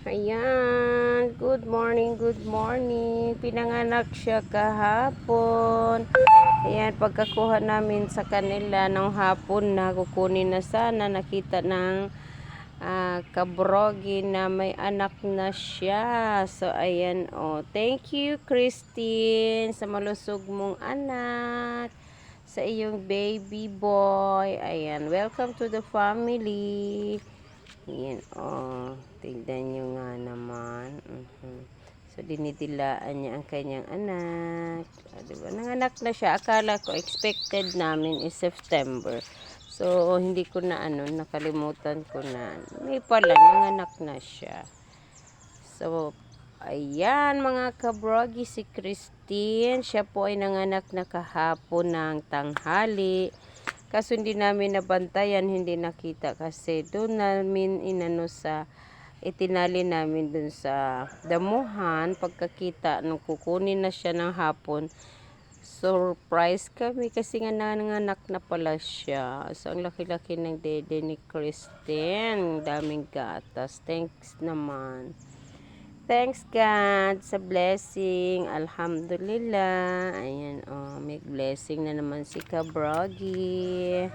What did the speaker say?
Ayan, good morning, good morning. Pinanganak siya kahapon. Ayan, pagkakuha namin sa kanila ng hapon na kukunin na sana, nakita ng kabrogi na may anak na siya. So, ayan, oh. Thank you, Christine, sa malusog mong anak, sa iyong baby boy. Ayan, welcome to the family. Ayan, oh. Tignan nyo nga naman. So, dinidilaan niya ang kanyang anak. Diba? Nanganak na siya. Akala ko, expected namin is September. So, hindi ko na nakalimutan ko na. May pala, nanganak na siya. So, ayan mga kabrogi, si Christine. Siya po ay nanganak na kahapon ng tanghali. Kaso hindi namin nabantayan, hindi nakita kasi doon namin itinali namin doon sa damuhan. Pagkakita nung kukunin na siya ng hapon, surprise kami kasi nga nanganak na pala siya. So ang laki-laki ng dede ni Christine, daming gatas. Thanks naman. Thanks God sa blessing. Alhamdulillah. Ayan, oh, may blessing na naman si Kabrogi.